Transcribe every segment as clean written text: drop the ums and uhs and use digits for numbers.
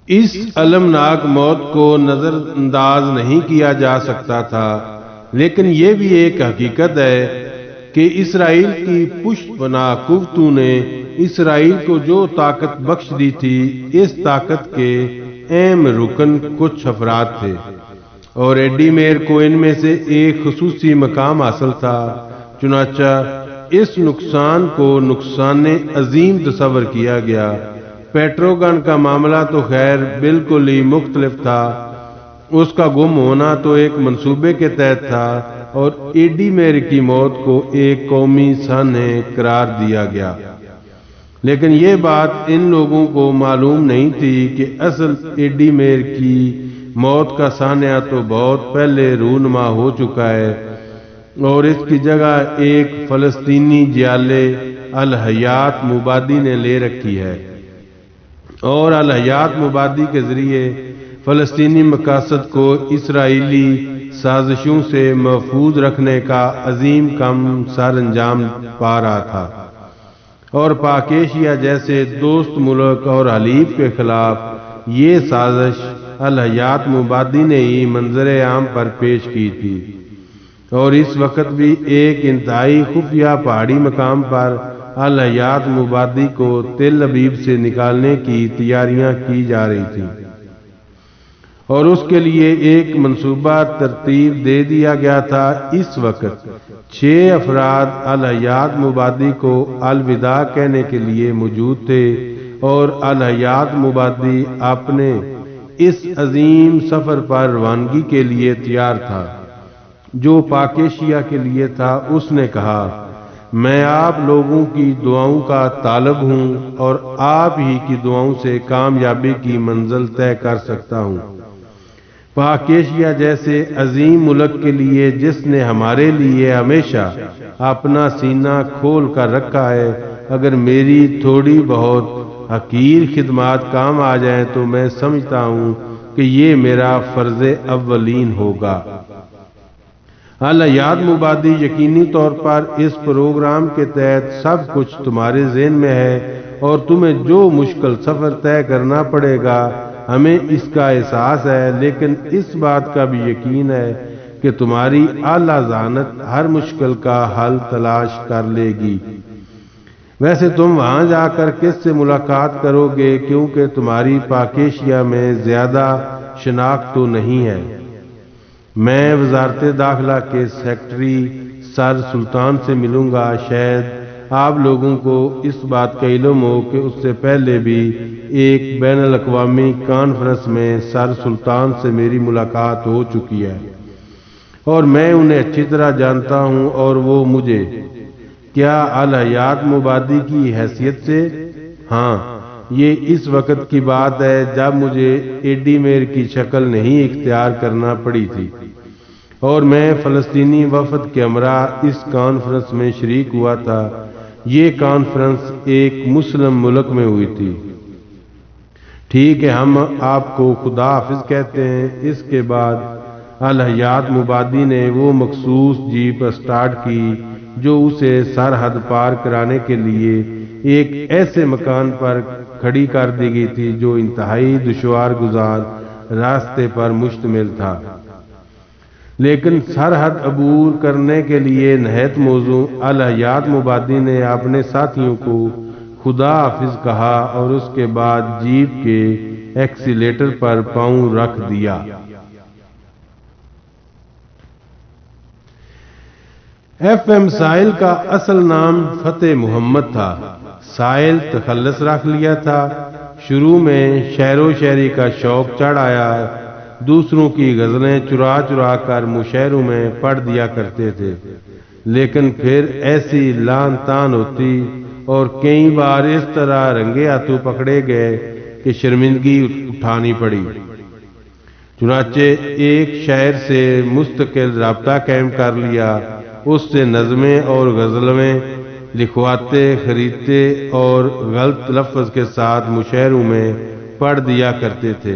اس المناک موت کو نظر انداز نہیں کیا جا سکتا تھا، لیکن یہ بھی ایک حقیقت ہے کہ اسرائیل کی پشت پناہ قوتوں نے اسرائیل کو جو طاقت بخش دی تھی، اس طاقت کے اہم رکن کچھ افراد تھے، اور ایڈی میر کو ان میں سے ایک خصوصی مقام حاصل تھا۔ چنانچہ اس نقصان کو نقصان عظیم تصور کیا گیا۔ پیٹروگن کا معاملہ تو خیر بالکل ہی مختلف تھا۔ اس کا گم ہونا تو ایک منصوبے کے تحت تھا، اور ایڈی میر کی موت کو ایک قومی سانحہ قرار دیا گیا۔ لیکن یہ بات ان لوگوں کو معلوم نہیں تھی کہ اصل ایڈی میر کی موت کا سانحہ تو بہت پہلے رونما ہو چکا ہے، اور اس کی جگہ ایک فلسطینی جیالے الحیات مبادی نے لے رکھی ہے، اور الحیات مبادی کے ذریعے فلسطینی مقاصد کو اسرائیلی سازشوں سے محفوظ رکھنے کا عظیم کام سر انجام پا رہا تھا، اور پاک ایشیا جیسے دوست ملک اور حلیف کے خلاف یہ سازش الحیات مبادی نے ہی منظر عام پر پیش کی تھی، اور اس وقت بھی ایک انتہائی خفیہ پہاڑی مقام پر الحیات مبادی کو تل ابیب سے نکالنے کی تیاریاں کی جا رہی تھیں، اور اس کے لیے ایک منصوبہ ترتیب دے دیا گیا تھا۔ اس وقت 6 افراد الحیات مبادی کو الوداع کہنے کے لیے موجود تھے، اور الحیات مبادی اپنے اس عظیم سفر پر روانگی کے لیے تیار تھا جو پاک ایشیا کے لیے تھا۔ اس نے کہا، میں آپ لوگوں کی دعاؤں کا طالب ہوں، اور آپ ہی کی دعاؤں سے کامیابی کی منزل طے کر سکتا ہوں۔ پاک ایشیا جیسے عظیم ملک کے لیے جس نے ہمارے لیے ہمیشہ اپنا سینہ کھول کر رکھا ہے، اگر میری تھوڑی بہت حقیر خدمات کام آ جائیں تو میں سمجھتا ہوں کہ یہ میرا فرض اولین ہوگا۔ الحیات مبادی، یقینی طور پر اس پروگرام کے تحت سب کچھ تمہارے ذہن میں ہے، اور تمہیں جو مشکل سفر طے کرنا پڑے گا ہمیں اس کا احساس ہے، لیکن اس بات کا بھی یقین ہے کہ تمہاری اعلیٰ ذہانت ہر مشکل کا حل تلاش کر لے گی۔ ویسے تم وہاں جا کر کس سے ملاقات کرو گے، کیونکہ تمہاری پاک ایشیا میں زیادہ شناخت تو نہیں ہے؟ میں وزارت داخلہ کے سیکرٹری سر سلطان سے ملوں گا۔ شاید آپ لوگوں کو اس بات کا علم ہو کہ اس سے پہلے بھی ایک بین الاقوامی کانفرنس میں سر سلطان سے میری ملاقات ہو چکی ہے، اور میں انہیں اچھی طرح جانتا ہوں، اور وہ مجھے کیا الحیات مبادی کی حیثیت سے؟ ہاں، یہ اس وقت کی بات ہے جب مجھے ایڈی میر کی شکل نہیں اختیار کرنا پڑی تھی، اور میں فلسطینی وفد کے ہمراہ اس کانفرنس میں شریک ہوا تھا۔ یہ کانفرنس ایک مسلم ملک میں ہوئی تھی۔ ٹھیک ہے، ہم آپ کو خدا حافظ کہتے ہیں۔ اس کے بعد الحیات مبادی نے وہ مخصوص جیپ اسٹارٹ کی جو اسے سرحد پار کرانے کے لیے ایک ایسے مکان پر کھڑی کر دی گئی تھی جو انتہائی دشوار گزار راستے پر مشتمل تھا، لیکن سرحد عبور کرنے کے لیے نہایت موزوں الحیات مبادی نے اپنے ساتھیوں کو خدا حافظ کہا، اور اس کے بعد جیپ کے ایکسیلیٹر پر پاؤں رکھ دیا۔ ایف ایم ساحل کا اصل نام فتح محمد تھا۔ ساحل تخلص رکھ لیا تھا۔ شروع میں شعر و شاعری کا شوق چڑھ آیا، دوسروں کی غزلیں چرا چرا کر مشاعروں میں پڑھ دیا کرتے تھے، لیکن پھر ایسی لان تان ہوتی اور کئی بار اس طرح رنگے ہاتھوں پکڑے گئے کہ شرمندگی اٹھانی پڑی۔ چنانچہ ایک شاعر سے مستقل رابطہ قائم کر لیا، اس سے نظمیں اور غزلیں لکھواتے، خریدتے اور غلط لفظ کے ساتھ مشاعروں میں پڑھ دیا کرتے تھے۔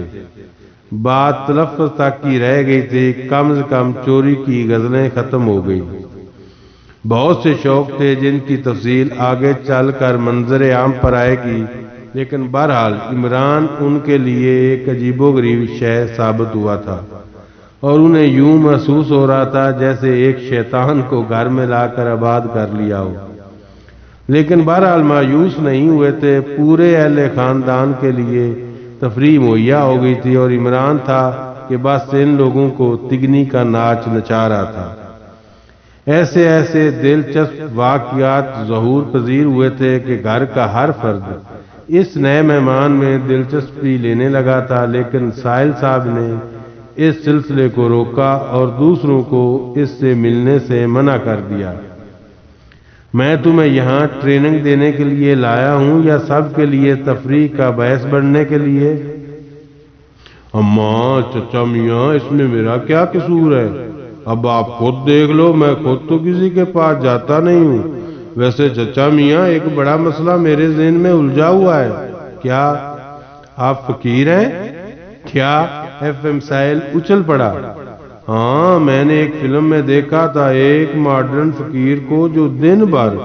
بات تلفظ تک کی رہ گئی تھی، کم از کم چوری کی غزلیں ختم ہو گئی۔ بہت سے شوق تھے جن کی تفصیل آگے چل کر منظر عام پر آئے گی، لیکن بہرحال عمران ان کے لیے ایک عجیب و غریب شے ثابت ہوا تھا، اور انہیں یوں محسوس ہو رہا تھا جیسے ایک شیطان کو گھر میں لا کر آباد کر لیا ہو۔ لیکن بہرحال مایوس نہیں ہوئے تھے، پورے اہل خاندان کے لیے تفریح مہیا ہو گئی تھی، اور عمران تھا کہ بس ان لوگوں کو تگنی کا ناچ نچا رہا تھا۔ ایسے ایسے دلچسپ واقعات ظہور پذیر ہوئے تھے کہ گھر کا ہر فرد اس نئے مہمان میں دلچسپی لینے لگا تھا، لیکن ساحل صاحب نے اس سلسلے کو روکا اور دوسروں کو اس سے ملنے سے منع کر دیا۔ میں تمہیں یہاں ٹریننگ دینے کے لیے لایا ہوں یا سب کے لیے تفریح کا باعث بننے کے لیے؟ اماں، چچا میاں، اس میں میرا کیا قصور ہے؟ اب آپ خود دیکھ لو، میں خود تو کسی کے پاس جاتا نہیں ہوں۔ ویسے چچا میاں، ایک بڑا مسئلہ میرے ذہن میں الجھا ہوا ہے۔ کیا آپ فقیر ہیں؟ کیا؟ ایف ایم ساحل اچھل پڑا۔ ہاں، میں نے ایک فلم میں دیکھا تھا ایک ماڈرن فقیر کو جو دن بھر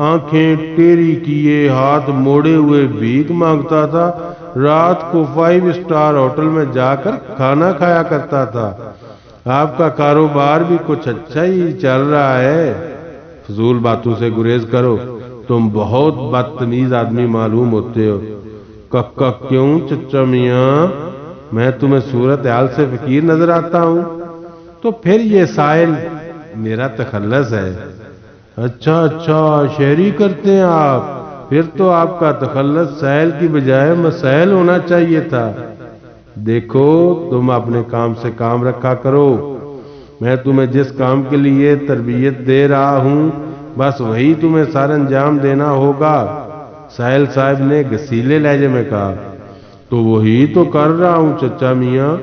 آنکھیں ٹیڑھی کیے ہاتھ موڑے ہوئے بھیک مانگتا تھا، رات کو 5 اسٹار ہوٹل میں جا کر کھانا کھایا کرتا تھا۔ آپ کا کاروبار بھی کچھ اچھا ہی چل رہا ہے۔ فضول باتوں سے گریز کرو، تم بہت بدتمیز آدمی معلوم ہوتے ہو۔ ککا کیوں چچا میاں؟ میں تمہیں صورتحال سے فقیر نظر آتا ہوں؟ تو پھر یہ ساحل میرا تخلص ہے۔ اچھا اچھا، شہری کرتے ہیں آپ؟ پھر تو آپ کا تخلص ساحل کی بجائے مسائل ہونا چاہیے تھا۔ دیکھو، تم اپنے کام سے کام رکھا کرو۔ میں تمہیں جس کام کے لیے تربیت دے رہا ہوں بس وہی تمہیں سر انجام دینا ہوگا، ساحل صاحب نے گسیلے لہجے میں کہا۔ تو وہی تو کر رہا ہوں چچا میاں۔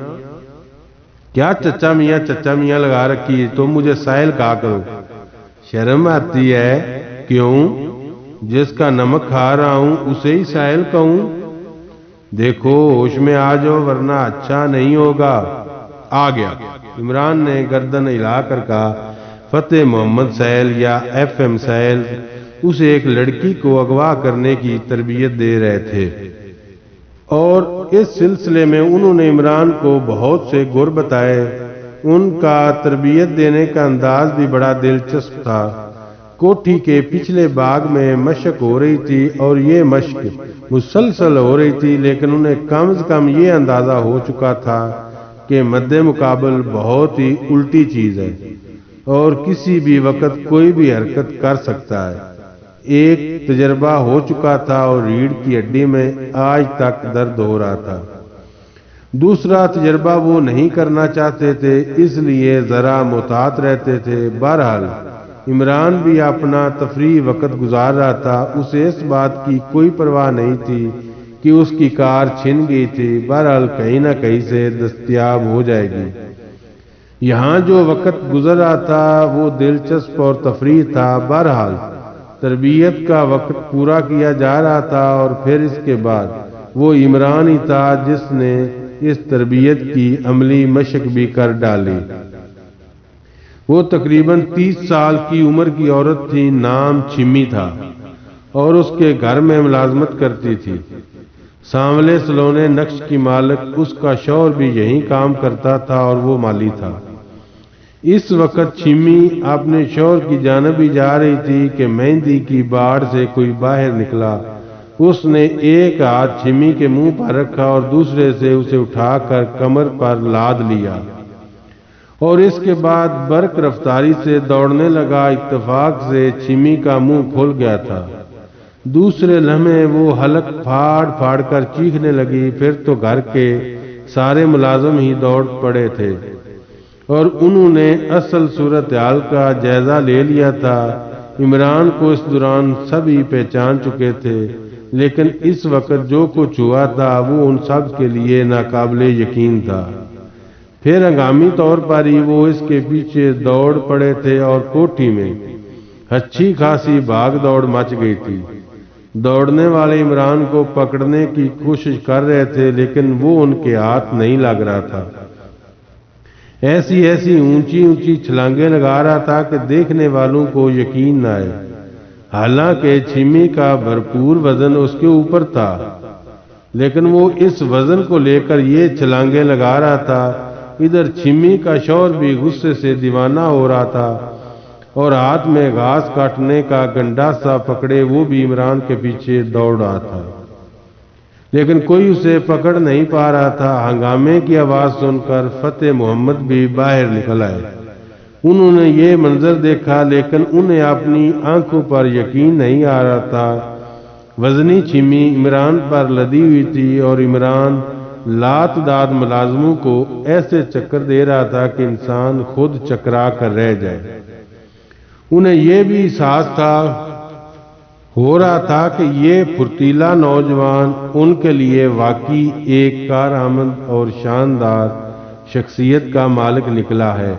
کیا چچا میاں چچا میاں لگا رکھی ہے؟ تم مجھے ساحل کہا کرو۔ شرم آتی ہے؟ کیوں؟ جس کا نمک کھا رہا ہوں اسے ہی ساحل کہوں؟ دیکھو، ہوش میں آ جاؤ ورنہ اچھا نہیں ہوگا۔ آ گیا، عمران نے گردن ہلا کر کہا۔ فتح محمد ساحل یا ایف ایم ساحل اسے ایک لڑکی کو اغوا کرنے کی تربیت دے رہے تھے، اور اس سلسلے میں انہوں نے عمران کو بہت سے گر بتائے۔ ان کا تربیت دینے کا انداز بھی بڑا دلچسپ تھا۔ کوٹھی کے پچھلے باغ میں مشق ہو رہی تھی، اور یہ مشق مسلسل ہو رہی تھی، لیکن انہیں کم از کم یہ اندازہ ہو چکا تھا کہ مد مقابل بہت ہی الٹی چیز ہے اور کسی بھی وقت کوئی بھی حرکت کر سکتا ہے۔ ایک تجربہ ہو چکا تھا اور ریڑھ کی ہڈی میں آج تک درد ہو رہا تھا۔ دوسرا تجربہ وہ نہیں کرنا چاہتے تھے، اس لیے ذرا محتاط رہتے تھے۔ بہرحال عمران بھی اپنا تفریح وقت گزار رہا تھا، اسے اس بات کی کوئی پرواہ نہیں تھی کہ اس کی کار چھن گئی تھی، بہرحال کہیں نہ کہیں سے دستیاب ہو جائے گی۔ یہاں جو وقت گزر رہا تھا وہ دلچسپ اور تفریح تھا۔ بہرحال تربیت کا وقت پورا کیا جا رہا تھا، اور پھر اس کے بعد وہ عمران ہی تھا جس نے اس تربیت کی عملی مشق بھی کر ڈالی۔ وہ تقریباً 30 سال کی عمر کی عورت تھی، نام چھمی تھا، اور اس کے گھر میں ملازمت کرتی تھی۔ سانولے سلونے نقش کی مالک اس کا شوہر بھی یہیں کام کرتا تھا اور وہ مالی تھا۔ اس وقت چھمی اپنے شوہر کی جانب ہی جا رہی تھی کہ مہندی کی باڑ سے کوئی باہر نکلا۔ اس نے ایک ہاتھ چھمی کے منہ پر رکھا اور دوسرے سے اسے اٹھا کر کمر پر لاد لیا، اور اس کے بعد برق رفتاری سے دوڑنے لگا۔ اتفاق سے چھمی کا منہ کھل گیا تھا۔ دوسرے لمحے وہ حلق پھاڑ پھاڑ کر چیخنے لگی۔ پھر تو گھر کے سارے ملازم ہی دوڑ پڑے تھے، اور انہوں نے اصل صورتحال کا جائزہ لے لیا تھا۔ عمران کو اس دوران سبھی پہچان چکے تھے، لیکن اس وقت جو کچھ ہوا تھا وہ ان سب کے لیے ناقابل یقین تھا۔ پھر ہنگامی طور پر ہی وہ اس کے پیچھے دوڑ پڑے تھے، اور کوٹھی میں اچھی خاصی بھاگ دوڑ مچ گئی تھی۔ دوڑنے والے عمران کو پکڑنے کی کوشش کر رہے تھے، لیکن وہ ان کے ہاتھ نہیں لگ رہا تھا۔ ایسی اونچی اونچی چھلانگیں لگا رہا تھا کہ دیکھنے والوں کو یقین نہ آئے، حالانکہ چھمی کا بھرپور وزن اس کے اوپر تھا۔ لیکن وہ اس وزن کو لے کر یہ چھلانگیں لگا رہا تھا۔ ادھر چھمی کا شوہر بھی غصے سے دیوانہ ہو رہا تھا اور ہاتھ میں گھاس کاٹنے کا گنڈاسا پکڑے وہ بھی عمران کے پیچھے دوڑ رہا تھا، لیکن کوئی اسے پکڑ نہیں پا رہا تھا۔ ہنگامے کی آواز سن کر فتح محمد بھی باہر نکل آئے۔ انہوں نے یہ منظر دیکھا، لیکن انہیں اپنی آنکھوں پر یقین نہیں آ رہا تھا۔ وزنی چھمی عمران پر لدی ہوئی تھی اور عمران لات داد ملازموں کو ایسے چکر دے رہا تھا کہ انسان خود چکرا کر رہ جائے۔ انہیں یہ بھی احساس ہو رہا تھا کہ یہ پھرتیلا نوجوان ان کے لیے واقعی ایک کارآمد اور شاندار شخصیت کا مالک نکلا ہے،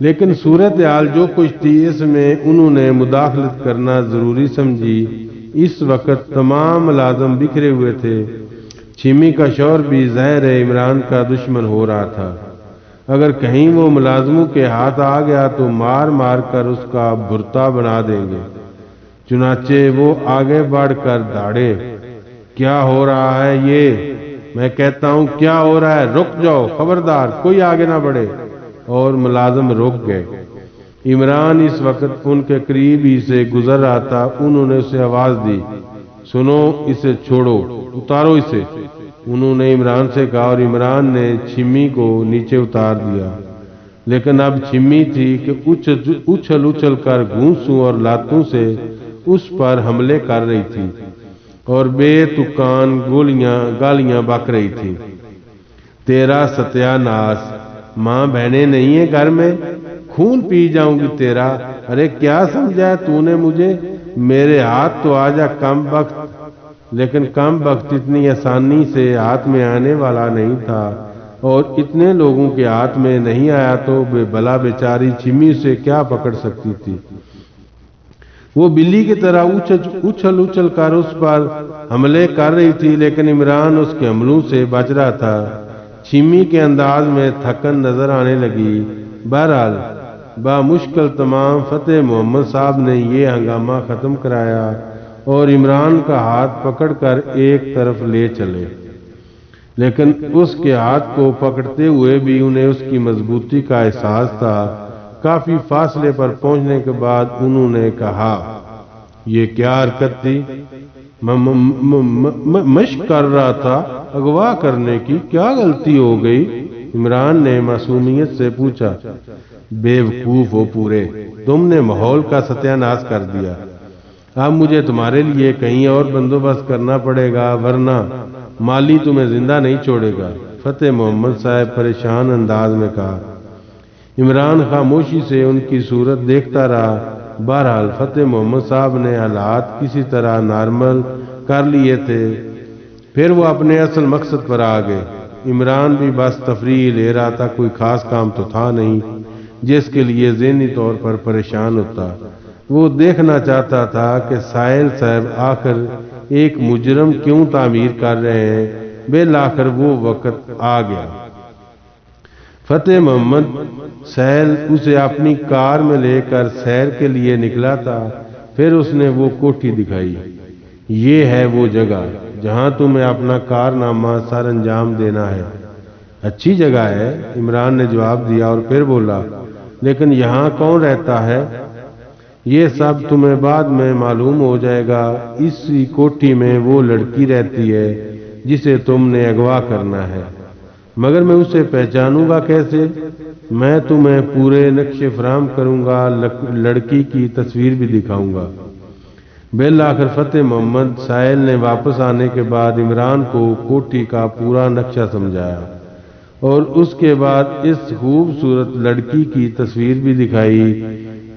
لیکن صورتحال جو کچھ تھی اس میں انہوں نے مداخلت کرنا ضروری سمجھی۔ اس وقت تمام ملازم بکھرے ہوئے تھے۔ چھمی کا شوہر بھی ظاہر ہے عمران کا دشمن ہو رہا تھا۔ اگر کہیں وہ ملازموں کے ہاتھ آ گیا تو مار مار کر اس کا بھرتا بنا دیں گے۔ چنانچہ وہ آگے بڑھ کر داڑے، کیا ہو رہا ہے یہ؟ میں کہتا ہوں کیا ہو رہا ہے؟ رک جاؤ، خبردار کوئی آگے نہ بڑھے۔ اور ملازم رک گئے۔ عمران اس وقت ان کے قریب ہی سے گزر رہا تھا۔ انہوں نے اسے آواز دی، سنو، اسے چھوڑو، اتارو اسے۔ انہوں نے عمران سے کہا اور عمران نے چھمی کو نیچے اتار دیا، لیکن اب چھمی تھی کہ اچھل اچھل کر گھونسوں اور لاتوں سے اس پر حملے کر رہی تھی اور بے تکان گالیاں بک رہی تھی۔ تیرا ستیہ ناس، ماں بہنیں نہیں ہیں گھر میں، خون پی جاؤں گی تیرا۔ ارے کیا سمجھا تو نے مجھے؟ میرے ہاتھ تو آجا کم بخت۔ لیکن کم بخت اتنی آسانی سے ہاتھ میں آنے والا نہیں تھا، اور اتنے لوگوں کے ہاتھ میں نہیں آیا تو بے بلا بیچاری چھمی سے کیا پکڑ سکتی تھی۔ وہ بلی کی طرح اچھل اچھل کر اس پر حملے کر رہی تھی، لیکن عمران اس کے حملوں سے بچ رہا تھا۔ چھمی کے انداز میں تھکن نظر آنے لگی۔ بہرحال بامشکل تمام فتح محمد صاحب نے یہ ہنگامہ ختم کرایا اور عمران کا ہاتھ پکڑ کر ایک طرف لے چلے، لیکن اس کے ہاتھ کو پکڑتے ہوئے بھی انہیں اس کی مضبوطی کا احساس تھا۔ کافی فاصلے پر پہنچنے کے بعد انہوں نے کہا، یہ کیا حرکت تھی؟ مشق کر رہا تھا، اغوا کرنے کی کیا غلطی ہو گئی؟ عمران نے معصومیت سے پوچھا۔ بے وقوف ہو پورے، تم نے ماحول کا ستیہ ناش کر دیا۔ اب مجھے تمہارے لیے کہیں اور بندوبست کرنا پڑے گا، ورنہ مالی تمہیں زندہ نہیں چھوڑے گا، فتح محمد صاحب پریشان انداز میں کہا۔ عمران خاموشی سے ان کی صورت دیکھتا رہا۔ بہرحال فتح محمد صاحب نے حالات کسی طرح نارمل کر لیے تھے، پھر وہ اپنے اصل مقصد پر آ گئے۔ عمران بھی بس تفریح لے رہا تھا، کوئی خاص کام تو تھا نہیں جس کے لیے ذہنی طور پر پریشان ہوتا۔ وہ دیکھنا چاہتا تھا کہ ساحل صاحب آخر ایک مجرم کیوں تعمیر کر رہے ہیں۔ بالآخر وہ وقت آ گیا۔ فتح محمد ساحل اسے اپنی کار میں لے کر سیر کے لیے نکلا تھا۔ پھر اس نے وہ کوٹھی دکھائی۔ یہ ہے وہ جگہ جہاں تمہیں اپنا کارنامہ سر انجام دینا ہے۔ اچھی جگہ ہے، عمران نے جواب دیا اور پھر بولا، لیکن یہاں کون رہتا ہے؟ یہ سب تمہیں بعد میں معلوم ہو جائے گا۔ اسی کوٹھی میں وہ لڑکی رہتی ہے جسے تم نے اغوا کرنا ہے، مگر میں اسے پہچانوں گا کیسے؟ میں تمہیں پورے نقشے فراہم کروں گا، لڑکی کی تصویر بھی دکھاؤں گا۔ بالآخر فتح محمد ساحل نے واپس آنے کے بعد عمران کو کوٹھی کا پورا نقشہ سمجھایا اور اس کے بعد اس خوبصورت لڑکی کی تصویر بھی دکھائی۔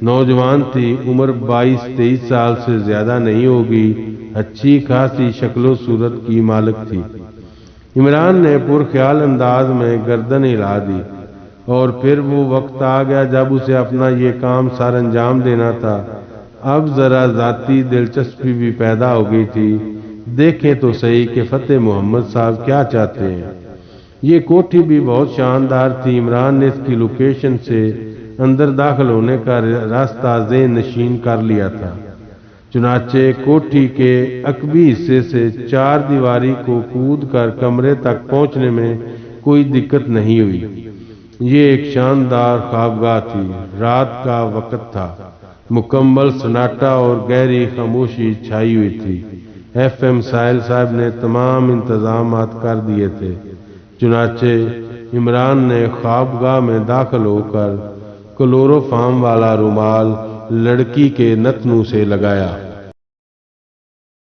نوجوان تھی، عمر 22-23 سال سے زیادہ نہیں ہوگی، اچھی خاصی شکل و صورت کی مالک تھی۔ عمران نے پرخیال انداز میں گردن ہلا دی، اور پھر وہ وقت آ گیا جب اسے اپنا یہ کام سر انجام دینا تھا۔ اب ذرا ذاتی دلچسپی بھی پیدا ہو گئی تھی۔ دیکھیں تو صحیح کہ فتح محمد صاحب کیا چاہتے ہیں۔ یہ کوٹھی بھی بہت شاندار تھی۔ عمران نے اس کی لوکیشن سے اندر داخل ہونے کا راستہ ذہن نشین کر لیا تھا۔ چنانچہ کوٹھی کے عقبی حصے سے چار دیواری کو کود کر کمرے تک پہنچنے میں کوئی دقت نہیں ہوئی۔ یہ ایک شاندار خوابگاہ تھی۔ رات کا وقت تھا، مکمل سناٹا اور گہری خاموشی چھائی ہوئی تھی۔ ایف ایم ساحل صاحب نے تمام انتظامات کر دیے تھے۔ چنانچہ عمران نے خوابگاہ میں داخل ہو کر کلوروفارم والا رومال لڑکی کے نتنوں سے لگایا۔